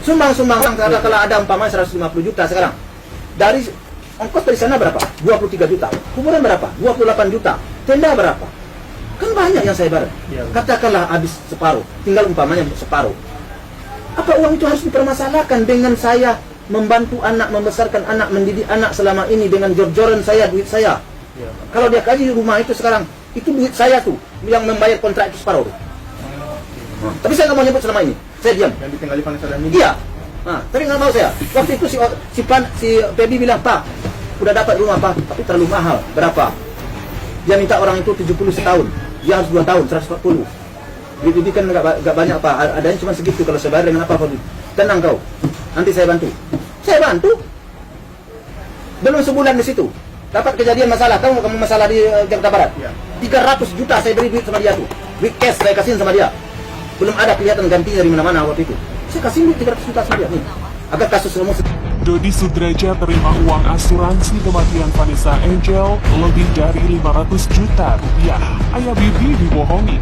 Sumbang kalau ada umpamanya 150 juta sekarang. Dari ongkos dari sana berapa? 23 juta. Kuburan berapa? 28 juta. Tenda berapa? Kan banyak yang saya bayar. Katakanlah habis separuh, tinggal umpamanya separuh. Apa uang itu harus dipermasalahkan dengan saya membantu anak, membesarkan anak, mendidik anak selama ini dengan jor-joran saya, duit saya. Kalau dia kaji rumah itu sekarang, itu duit saya tuh yang membayar kontrak itu separuh. Tapi saya nggak mau nyebut selama ini, saya diam. Yang ditinggali Vanessa dan Nini. Iya. Tapi nggak mau saya. Waktu itu si Pebi bilang, Pak, udah dapat rumah Pak, tapi terlalu mahal. Berapa? Dia minta orang itu 70 setahun. Dia harus 2 tahun, 140. Duit kan nggak banyak Pak. Adanya cuma segitu. Kalau saya bayar dengan apa Pak? Tenang kau. Nanti saya bantu. Saya bantu. Belum sebulan di situ. Dapat kejadian masalah. Tahu kamu masalah di Jakarta Barat? 300 juta saya beri duit sama dia tuh. Duit cash saya kasihin sama dia. Belum ada kelihatan gantinya dari mana-mana waktu itu. Saya kasih duit 300 juta sama dia nih. Agar kasus semua. Dodi Sudrajat terima uang asuransi kematian Vanessa Angel lebih dari 500 juta rupiah. Ayah Bibi dibohongi.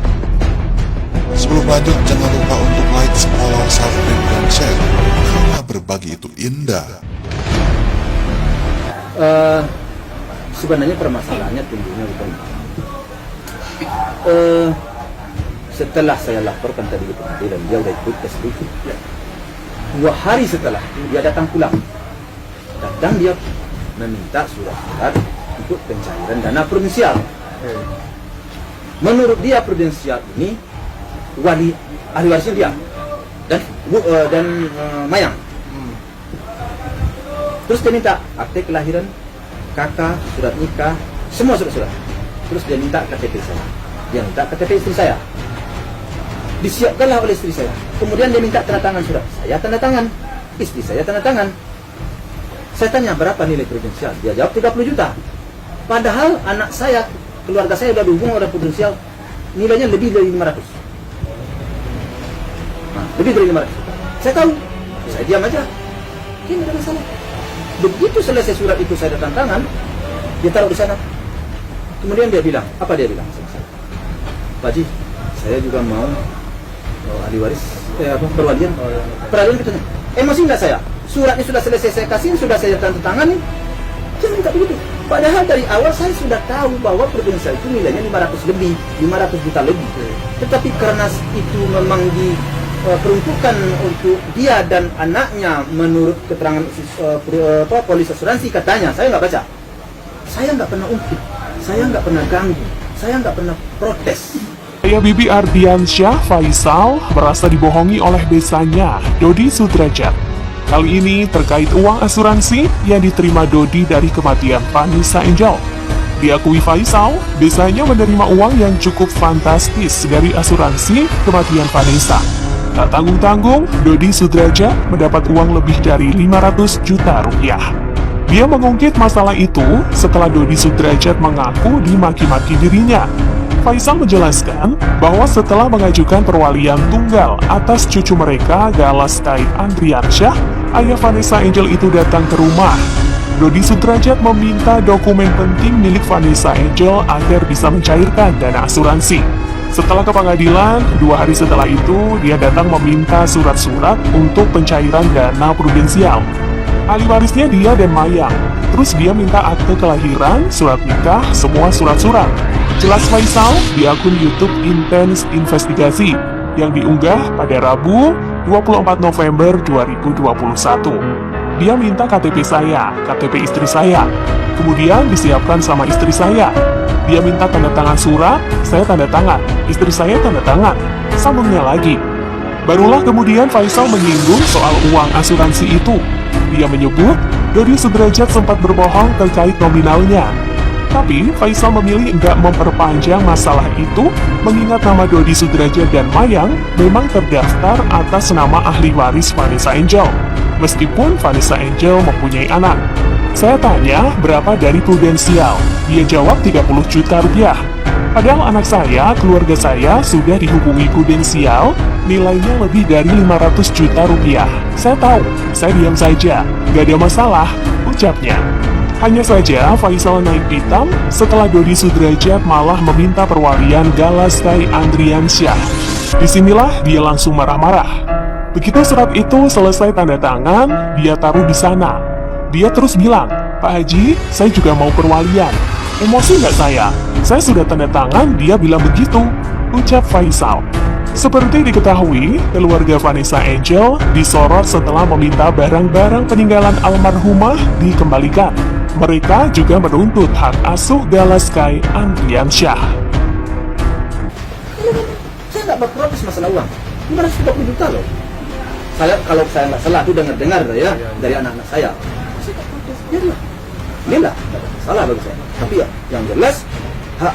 Sebelum lanjut, jangan lupa untuk like, follow, subscribe, dan share. Karena berbagi itu indah. Sebenarnya permasalahannya timbulnya bukan. Setelah saya laporkan tadi ke pengadilan, dia udah ikut ke situ. 2 hari setelah dia datang pulang. Datang dia meminta surat-surat untuk pencairan dana prudensial. Menurut dia prudensial ini ahli warisnya dia dan Mayang. Terus dia minta akte kelahiran, kakak, surat nikah, semua surat-surat. Terus dia minta KTP saya. Dia minta KTP istri saya. Disiapkanlah oleh istri saya. Kemudian dia minta tanda tangan surat. Saya tanda tangan. Istri saya tanda tangan. Saya tanya berapa nilai prudensial. Dia jawab 30 juta. Padahal anak saya, keluarga saya sudah dihubung oleh prudensial. Nilainya lebih dari 500. Lebih dari 500. Saya tahu. Saya diam aja. Ini tidak ada masalah. Begitu selesai surat itu saya tanda tangan, dia taruh di sana. Kemudian dia bilang, apa dia bilang sama saya? Pak Haji, saya juga mau ahli waris, perwalian. Perwalian katanya, emosi nggak saya? Suratnya sudah selesai saya kasih, sudah saya tanda tangan nih. Dia minta begitu. Padahal dari awal saya sudah tahu bahwa prudensial itu nilainya 500 lebih, 500 juta lebih. Tetapi karena itu memang diperuntukkan untuk dia dan anaknya menurut keterangan polis asuransi katanya, saya nggak baca. Saya nggak pernah ungkit, saya nggak pernah ganggu, saya nggak pernah protes. Ayah Bibi Ardiansyah Faisal merasa dibohongi oleh besannya, Dodi Sudrajat. Kali ini terkait uang asuransi yang diterima Dodi dari kematian Vanessa Angel. Diakui Faisal, besannya menerima uang yang cukup fantastis dari asuransi kematian Vanessa. Tak tanggung-tanggung, Dodi Sudrajat mendapat uang lebih dari 500 juta rupiah. Dia mengungkit masalah itu setelah Dodi Sudrajat mengaku dimaki-maki dirinya. Faisal menjelaskan bahwa setelah mengajukan perwalian tunggal atas cucu mereka, Galastai Andriansyah, ayah Vanessa Angel itu datang ke rumah. Dodi Sudrajat meminta dokumen penting milik Vanessa Angel agar bisa mencairkan dana asuransi. Setelah ke pengadilan, 2 hari setelah itu, dia datang meminta surat-surat untuk pencairan dana prudensial. Ahli warisnya dia dan Mayang. Terus dia minta akte kelahiran, surat nikah, semua surat-surat. Jelas Faisal di akun YouTube Intens Investigasi yang diunggah pada Rabu 24 November 2021. Dia minta KTP saya, KTP istri saya. Kemudian disiapkan sama istri saya. Dia minta tanda tangan surat, saya tanda tangan. Istri saya tanda tangan. Sambungnya lagi. Barulah kemudian Faisal menyinggung soal uang asuransi itu. Dia menyebut Dodi Sudrajat sempat berbohong terkait nominalnya. Tapi Faisal memilih enggak memperpanjang masalah itu, mengingat nama Dodi Sudrajat dan Mayang memang terdaftar atas nama ahli waris Vanessa Angel, meskipun Vanessa Angel mempunyai anak. Saya tanya berapa dari prudensial, dia jawab 30 juta rupiah. Padahal anak saya, keluarga saya sudah dihubungi prudensial, nilainya lebih dari 500 juta rupiah. Saya tahu, saya diam saja, gak ada masalah, ucapnya. Hanya saja Faisal naik pitam setelah Dodi Sudrajat malah meminta perwalian Galastai Andriansyah. Disinilah dia langsung marah-marah. Begitu surat itu selesai tanda tangan, dia taruh di sana. Dia terus bilang, "Pak Haji, saya juga mau perwalian." Emosi nggak saya? Saya sudah tanda tangan, dia bilang begitu, ucap Faisal. Seperti diketahui, keluarga Vanessa Angel disorot setelah meminta barang-barang peninggalan almarhumah dikembalikan. Mereka juga menuntut hak asuh Gala Sky Andriansyah. Saya nggak berprotes masalah uang. 530 juta loh. Kalau saya nggak salah, itu dengar ya dari anak-anak saya. Saya nggak protes, biarlah. Nggak ada masalah bagi saya. Tapi ya, yang jelas hak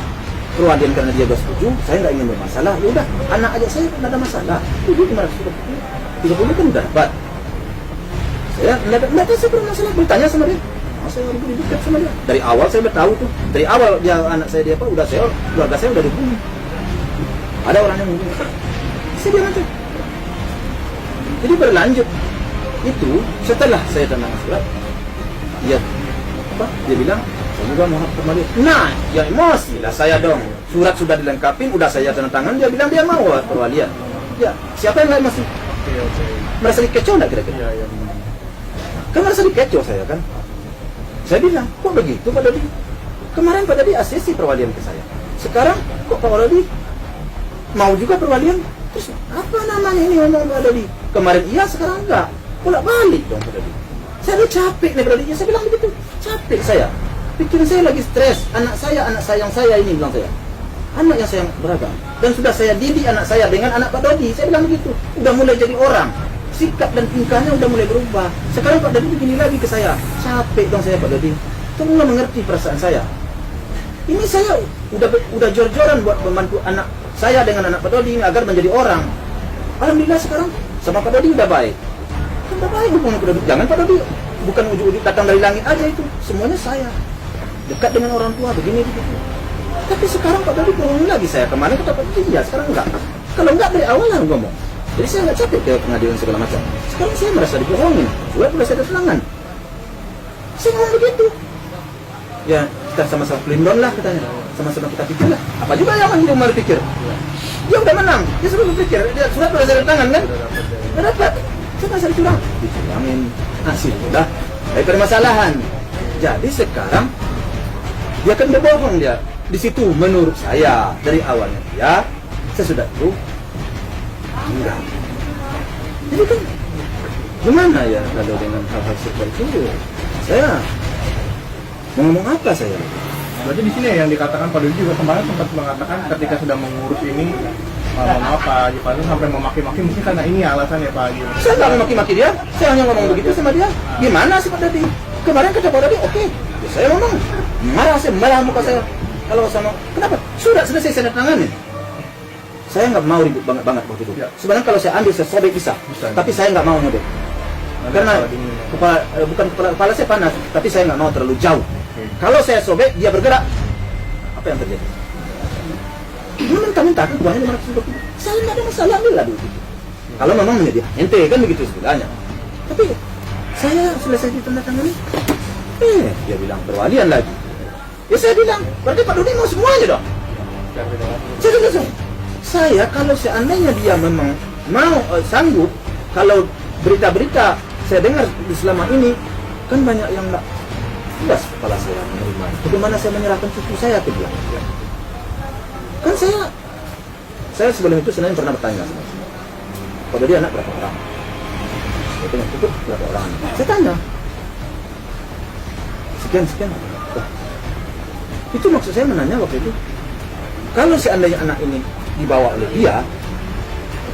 perwalian karena dia sudah setuju, saya nggak ingin bermasalah. Ya udah, anak aja saya nggak ada masalah. Itu 530 kan udah dapat. Saya nggak ada saya bermasalah. Bertanya sama dia. Saya udah dekat sama dia. Dari awal saya udah tahu tuh. Dari awal dia anak saya dia apa udah saya keluarga saya udah dibunuh. Ada orang yang membunuh. Saya bilang aja. Jadi berlanjut itu setelah saya tanda surat, dia bilang saya juga mau hak perwalian. Nah, ya emosi lah saya dong. Surat sudah dilengkapi, udah saya tanda tangan, dia bilang dia mau perwalian. Ya, siapa yang masih merasa dikecoh nggak kira-kira? Kan merasa dikecoh saya kan. Saya bilang, kok begitu Pak Dodi? Kemarin Pak Dodi ACC perwalian ke saya. Sekarang kok Pak Dodi mau juga perwalian? Terus apa namanya ini ngomong Pak Dodi? Kemarin iya, sekarang enggak. Bolak-balik dong Pak Dodi. Saya udah capek nih Pak Dodi. Saya bilang begitu. Capek saya. Pikiran saya lagi stres. Anak sayang saya ini bilang saya. Anak yang sayang beragam. Dan sudah saya didik anak saya dengan anak Pak Dodi. Saya bilang begitu. Udah mulai jadi orang. Sikap dan tingkahnya udah mulai berubah. Sekarang Pak Dodi begini lagi ke saya. Capek dong saya Pak Dodi. Tolonglah mengerti perasaan saya. Ini saya udah jor-joran buat membantu anak saya dengan anak Pak Dodi ini agar menjadi orang. Alhamdulillah sekarang sama Pak Dodi udah baik. Kan udah baik hubungan Pak Dodi. Jangan Pak Dodi bukan ujung-ujung datang dari langit aja itu. Semuanya saya. Dekat dengan orang tua begini begitu. Tapi sekarang Pak Dodi bohongin lagi saya. Kemarin kata Pak Dodi ya, sekarang enggak. Kalau enggak dari awal lah ngomong. Jadi saya nggak capek ke pengadilan segala macam. Sekarang saya merasa dibohongin. Sudah saya ada serangan. Saya ngomong begitu. Ya kita sama-sama pelindung lah katanya. Sama-sama kita pikir lah. Apa juga yang dia mau pikir? Dia udah menang. Dia sudah berpikir. Dia sudah saya ada tangan kan? Nggak dapat. Saya merasa dicurang. Dicurangin. Asik. Udah. Baik permasalahan. Jadi sekarang dia kan berbohong dia. Di situ menurut saya dari awalnya dia saya sudah tahu. Enggak. Jadi kan gimana ya kalau dengan hal-hal seperti itu? Saya mau ngomong apa saya? Berarti di sini yang dikatakan Pak Dodi juga kemarin sempat mengatakan ketika sudah mengurus ini apa Pak Dodi sampai memaki-maki mungkin karena ini alasannya Pak Haji. Saya nggak memaki-maki dia, saya hanya ngomong begitu sama dia. Gimana sih Pak Dodi? Kemarin kata Pak Dodi, oke. Ya, saya ngomong marah muka saya. Kalau sama kenapa? Sudah selesai saya tangani. Saya nggak mau ribut banget waktu itu. Ya. Sebenarnya kalau saya ambil, saya sobek bisa. Tapi saya nggak mau nyobek. Karena kepala saya panas, tapi saya nggak mau terlalu jauh. Kalau saya sobek, dia bergerak. Apa yang terjadi? Dia minta kan uangnya 520. Saya nggak ada masalah, ambillah duit itu. Kalau memang menjadi ente kan begitu sebenarnya. Tapi saya selesai ditandatangani. Dia bilang perwalian lagi. Ya saya bilang, berarti Pak Dodi mau semuanya dong. Saya langsung. Saya kalau seandainya dia memang mau sanggup, kalau berita-berita saya dengar selama ini kan banyak yang nggak puas kepala saya menerima. Bagaimana saya menyerahkan cucu saya ke dia? Kan saya sebelum itu sebenarnya pernah bertanya sama dia. Pada dia anak berapa orang? Saya tanya cukup berapa orang? Saya tanya. Sekian. Oh. Itu maksud saya menanya waktu itu. Kalau seandainya anak ini dibawa oleh dia,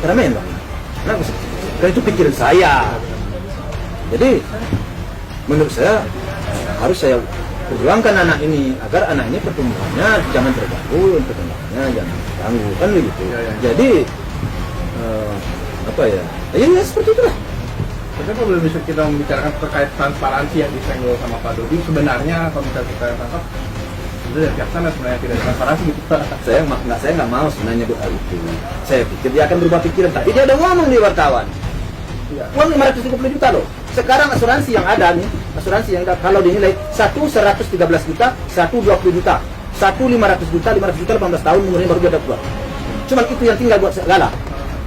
keramaian bang. Kenapa sih? Karena itu pikiran saya. Jadi menurut saya harus saya perjuangkan anak ini agar anak ini pertumbuhannya jangan terganggu, perkembangannya jangan terganggu kan begitu. Jadi apa ya? Ya seperti itulah. Tapi kalau belum bisa kita membicarakan terkait transparansi yang disenggol sama Pak Dodi, sebenarnya kalau misalnya kita tangkap itu dari pihak sana sebenarnya tidak transparansi gitu Pak. Saya nggak mau sebenarnya buat hal itu. Saya pikir dia akan berubah pikiran, tapi dia udah ngomong di wartawan. Uang 530 juta loh. Sekarang asuransi yang ada nih, asuransi yang ada kalau dinilai 113 juta, 20 juta, 500 juta, 18 tahun umurnya baru dia dapat keluar. Cuman itu yang tinggal buat segala.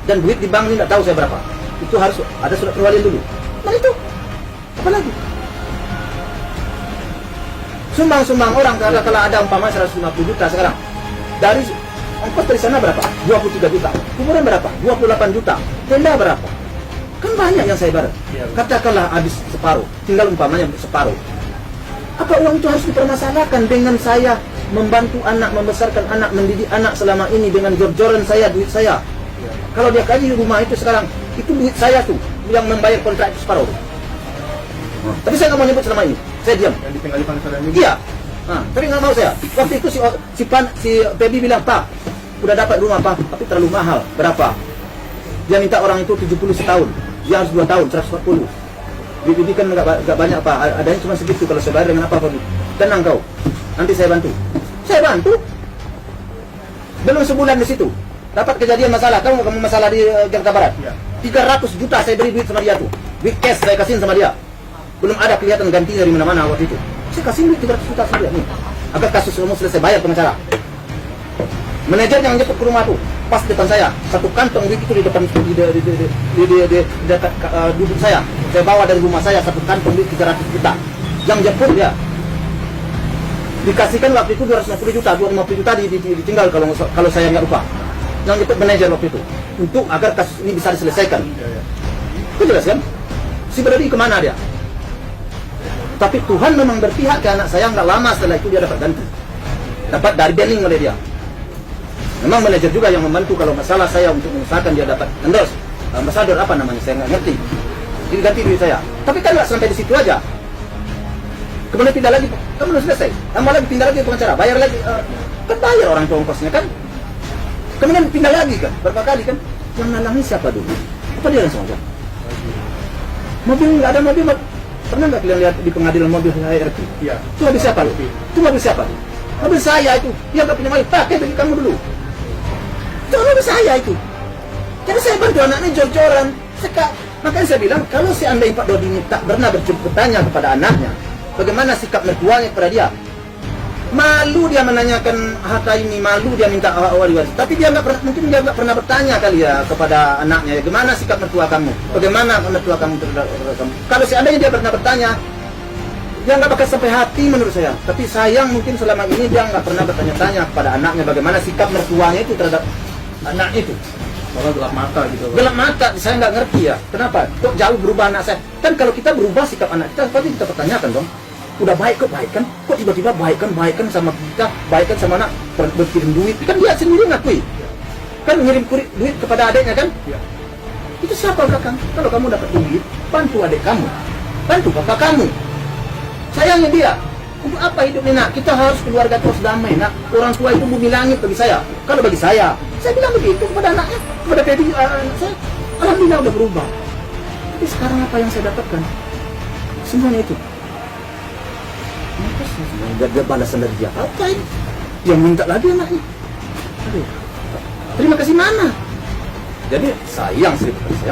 Dan duit di bank ini nggak tahu saya berapa. itu harus ada surat perwalian dulu. Nah itu, apa lagi? Sumbang orang, kalau ada umpamanya 150 juta sekarang, dari ongkos dari sana berapa? 23 juta. Kuburan berapa? 28 juta. Tenda berapa? Kan banyak yang saya bayar. Katakanlah habis separuh, tinggal umpamanya separuh. Apa uang itu harus dipermasalahkan dengan saya membantu anak, membesarkan anak, mendidik anak selama ini dengan jor-joran saya, duit saya. Kalau dia kaji rumah itu sekarang, itu duit saya tuh yang membayar kontrak itu separuh. Tapi saya nggak mau nyebut selama ini, saya diam. Yang ditinggali Pak Saudara ini. Iya, tapi nggak mau saya. Waktu itu si Pebi bilang, Pak, udah dapat rumah Pak, tapi terlalu mahal. Berapa? Dia minta orang itu 70 setahun, dia harus 2 tahun, 140. Bibi kan nggak banyak Pak, adanya cuma segitu. Kalau saya bayar dengan apa Pak? Tenang kau, nanti saya bantu. Saya bantu. Belum sebulan di situ, dapat kejadian masalah. Kamu masalah di Jakarta Barat. Ya. 300 juta saya beri duit sama dia tuh. Duit cash saya kasihin sama dia. Belum ada kelihatan ganti dari mana-mana waktu itu. Saya kasih duit 300 juta sama dia nih. Agar kasus kamu selesai, bayar pengacara. Manajer yang jemput ke rumah tuh, pas depan saya, satu kantong duit itu di depan di dekat duduk saya. Saya bawa dari rumah saya satu kantong duit 300 juta. Yang jemput dia dikasihkan waktu itu 250 juta, 250 juta ditinggal kalau saya nggak lupa. Yang jemput manajer waktu itu untuk agar kasus ini bisa diselesaikan. Itu jelas kan? Si Brady kemana dia? Tapi Tuhan memang berpihak ke anak saya. Nggak lama setelah itu dia dapat ganti, dapat dari banning oleh dia. Memang manajer juga yang membantu kalau masalah saya untuk mengusahakan dia dapat endorse ambasador apa namanya, saya nggak ngerti. Jadi ganti duit saya. Tapi kan nggak sampai di situ aja. Kemudian pindah lagi, kan belum selesai. Tambah lagi pindah lagi pengacara, bayar lagi, kan bayar orang tua ongkosnya kan. Kemudian pindah lagi kan, berapa kali kan. Yang nalangi siapa dulu? Apa dia langsung aja? Mobil nggak ada mobil. Pernah nggak kalian lihat di pengadilan mobil HRT? Iya. Itu mobil siapa lu? Itu mobil siapa? Mobil saya itu. Dia nggak punya mobil, pakai bagi kamu dulu. Itu mobil saya itu. Jadi saya bantu anaknya jor-joran. Makanya saya bilang, kalau seandainya Pak Dodi ini tak pernah bertanya kepada anaknya, bagaimana sikap mertuanya kepada dia? Malu dia menanyakan harta ini, malu dia minta waris. Tapi dia nggak pernah, mungkin dia nggak pernah bertanya kali ya kepada anaknya, bagaimana sikap mertua kamu, bagaimana mertua kamu terhadap kamu. Kalau seandainya dia pernah bertanya, dia nggak bakal sampai hati menurut saya. Tapi sayang mungkin selama ini dia nggak pernah bertanya-tanya kepada anaknya bagaimana sikap mertuanya itu terhadap anak itu. Malah gelap mata gitu. Gelap mata, saya nggak ngerti ya. Kenapa? Kok jauh berubah anak saya? Kan kalau kita berubah sikap anak kita, pasti kita pertanyakan dong. Udah baik kok baik kan? Kok tiba-tiba baik kan sama kita, baik kan sama anak, berkirim duit. Kan dia sendiri ngakui. Kan ngirim duit kepada adiknya kan? Ya. Itu siapa kakak? Kalau kamu dapat duit, bantu adik kamu, bantu kakak kamu. Sayangnya dia, untuk apa hidup ini nak? Kita harus keluarga terus damai nak. Orang tua itu bumi langit bagi saya. Kalau bagi saya bilang begitu kepada anaknya, kepada Pebi, anak saya. Alhamdulillah udah berubah. Tapi sekarang apa yang saya dapatkan? Semuanya itu. Gak ada balasan dari dia. Apa ini? Dia minta lagi anaknya. Aduh, terima kasih mana? Jadi sayang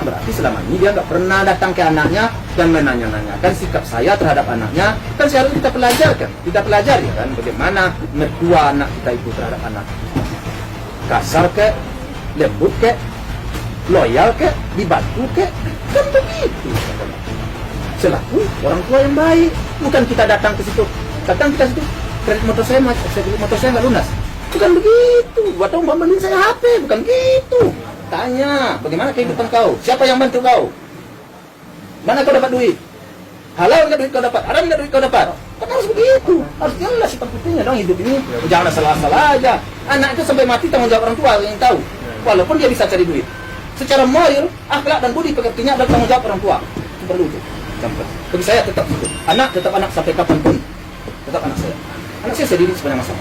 berarti selama ini dia nggak pernah datang ke anaknya dan menanya-nanyakan sikap saya terhadap anaknya. Kan seharusnya kita pelajarkan, kita pelajari kan bagaimana mertua anak kita itu terhadap anak. Kasar ke, lembut ke, loyal ke, dibantu ke, kan begitu. Selaku orang tua yang baik, bukan kita datang ke situ, kredit motor saya nggak lunas, bukan begitu. Buat tahun beliin saya HP, bukan gitu. Tanya, bagaimana kehidupan kau? Siapa yang bantu kau? Mana kau dapat duit? Halal nggak duit kau dapat? Haram nggak duit kau dapat? Kan harus begitu. Harus jelas sifat putihnya dong hidup ini. Jangan salah-salah aja. Anak itu sampai mati tanggung jawab orang tua yang tahu. Walaupun dia bisa cari duit. Secara moral, akhlak dan budi pekertinya adalah tanggung jawab orang tua. Itu perlu itu. Bagi saya tetap itu. Anak tetap anak sampai kapanpun. Tetap anak saya. Anak saya didik sepanjang masa.